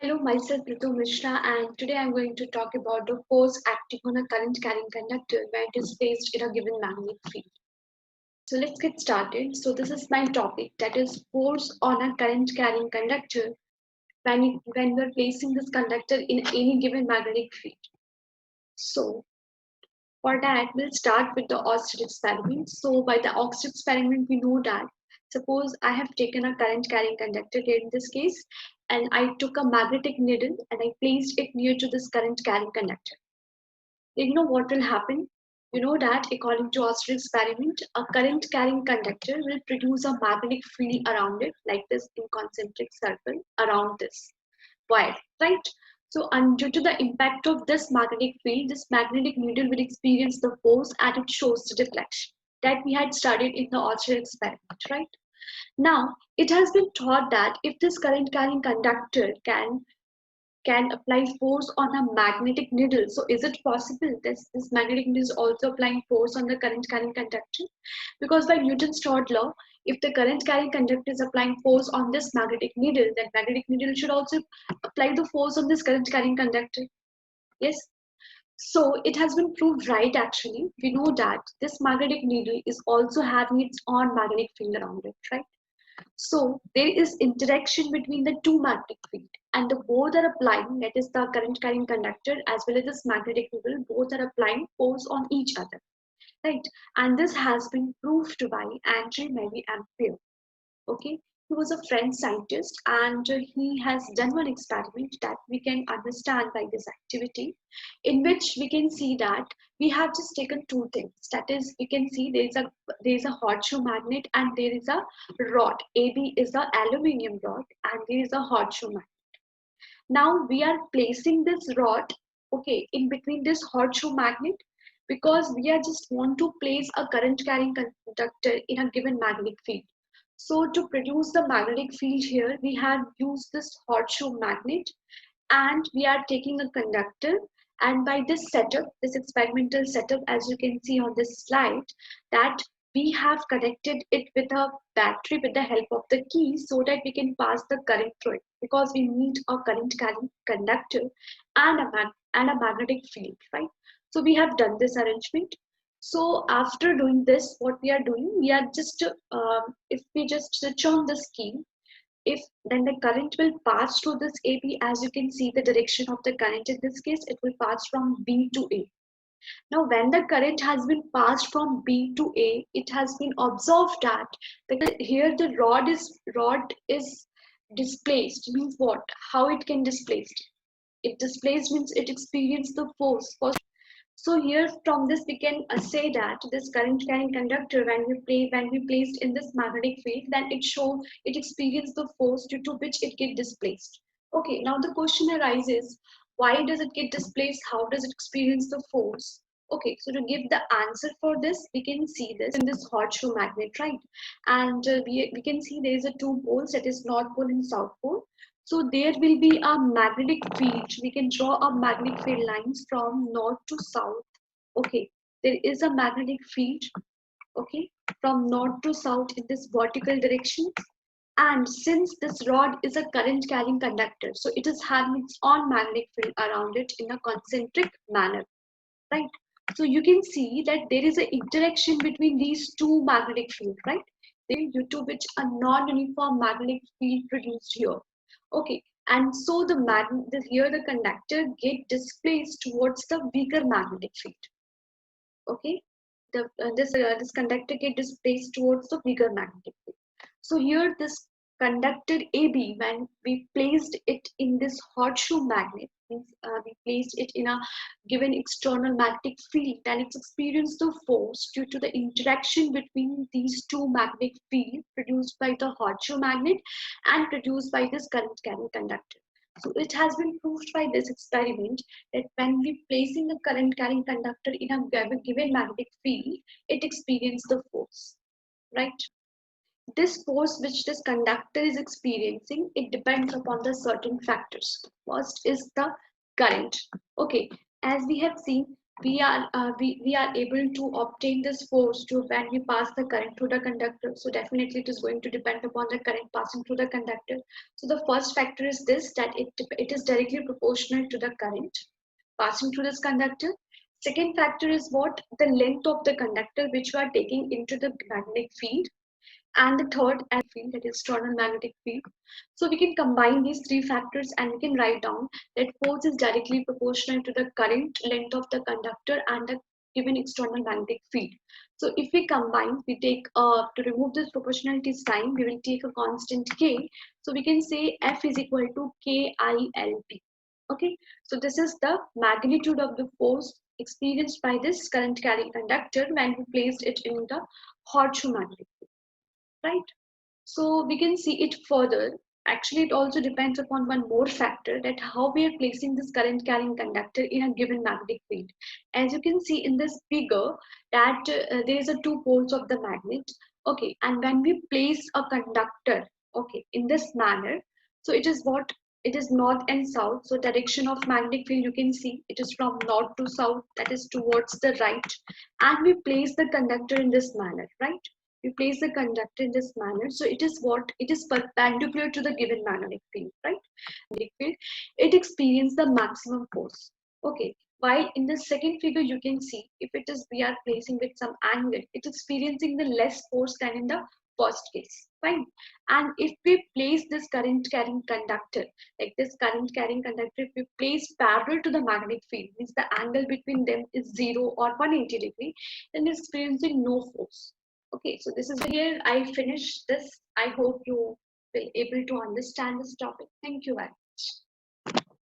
Hello, myself Ritu Mishra, and today I'm going to talk about the force acting on a current carrying conductor when it is placed in a given magnetic field. So let's get started. So this is my topic, that is force on a current carrying conductor when we're placing this conductor in any given magnetic field. So for that, we'll start with the Oersted experiment. So by the Oersted experiment, we know that suppose I have taken a current carrying conductor here in this case, and I took a magnetic needle and I placed it near to this current carrying conductor. You know what will happen? You know that according to Oersted experiment, a current carrying conductor will produce a magnetic field around it, like this in concentric circle around this wire, right? So, and due to the impact of this magnetic field, this magnetic needle will experience the force and it shows the deflection that we had studied in the Oersted experiment, right? Now, it has been thought that if this current carrying conductor can apply force on a magnetic needle, so is it possible this magnetic needle is also applying force on the current carrying conductor? Because by Newton's third law, if the current carrying conductor is applying force on this magnetic needle, then magnetic needle should also apply the force on this current carrying conductor. Yes. So it has been proved right actually. We know that this magnetic needle is also having its own magnetic field around it, right? So there is interaction between the two magnetic field and the both are applying, that is the current carrying conductor as well as this magnetic needle, both are applying force on each other, right? And this has been proved by Andre Marie Ampere. Okay, he was a French scientist and he has done one experiment that we can understand by this activity, in which we can see that we have just taken two things. That is, we can see there is a horseshoe magnet and there is a rod. AB is the aluminium rod and there is a horseshoe magnet. Now we are placing this rod, okay, in between this horseshoe magnet, because we are just want to place a current carrying conductor in a given magnetic field. So to produce the magnetic field here, we have used this horseshoe magnet and we are taking a conductor, and by this setup, this experimental setup, as you can see on this slide, that we have connected it with a battery with the help of the key so that we can pass the current through it, because we need a current carrying conductor and a magnetic field, right? So we have done this arrangement. So after doing this, what we are doing, we are just if we just switch on this key, if then the current will pass through this AB. As you can see the direction of the current in this case, it will pass from B to A. Now when the current has been passed from B to A, it has been observed that here the rod is displaced. Means what? How it can displaced? It displaced means it experienced the force. So here from this we can say that this current carrying conductor, when we placed in this magnetic field, then it experienced the force due to which it get displaced. Okay, now the question arises, why does it get displaced? How does it experience the force? Okay, so to give the answer for this, we can see this in this horseshoe magnet, right? And we can see there is a two poles, that is North Pole and South Pole. So there will be a magnetic field. We can draw a magnetic field lines from north to south. Okay, there is a magnetic field, okay, from north to south in this vertical direction. And since this rod is a current carrying conductor, so it is having its own magnetic field around it in a concentric manner, right? So you can see that there is an interaction between these two magnetic fields, right? Due to which a non-uniform magnetic field produced here. Okay, and so here the conductor get displaced towards the weaker magnetic field. Okay, this conductor get displaced towards the weaker magnetic field. So here this conductor AB, when we placed it in this horseshoe magnet, means we placed it in a given external magnetic field, then it's experienced the force due to the interaction between these two magnetic fields produced by the horseshoe magnet and produced by this current carrying conductor. So it has been proved by this experiment that when we placing a current carrying conductor in a given magnetic field, it experiences the force, right? This force which this conductor is experiencing, it depends upon the certain factors. First is the current. Okay, as we have seen, we are able to obtain this force to when we pass the current through the conductor. So definitely it is going to depend upon the current passing through the conductor. So the first factor is this, that it is directly proportional to the current passing through this conductor. Second factor is what? The length of the conductor which we are taking into the magnetic field. And the third field, that is external magnetic field. So we can combine these three factors and we can write down that force is directly proportional to the current, length of the conductor, and the given external magnetic field. So if we combine, we take to remove this proportionality sign, we will take a constant K. So we can say F is equal to KILP. Okay, so this is the magnitude of the force experienced by this current carrying conductor when we placed it in the horseshoe magnetic field, right? So we can see it further. Actually, it also depends upon one more factor, that how we are placing this current carrying conductor in a given magnetic field. As you can see in this figure, that there is a two poles of the magnet. Okay, and when we place a conductor, okay, in this manner, so it is what? It is north and south. So direction of magnetic field, you can see it is from north to south, that is towards the right. And we place the conductor in this manner, right? We place the conductor in this manner. So it is what? It is perpendicular to the given magnetic field, right? Magnetic field, it experiences the maximum force. Okay. While in the second figure, you can see if it is we are placing with some angle, it's experiencing the less force than in the first case. Fine. And if we place this current carrying conductor, like this current carrying conductor, if we place parallel to the magnetic field, means the angle between them is 0 or 180 degree, then it's experiencing no force. Okay, so this is here I finished this. I hope you will able to understand this topic. Thank you, Anne.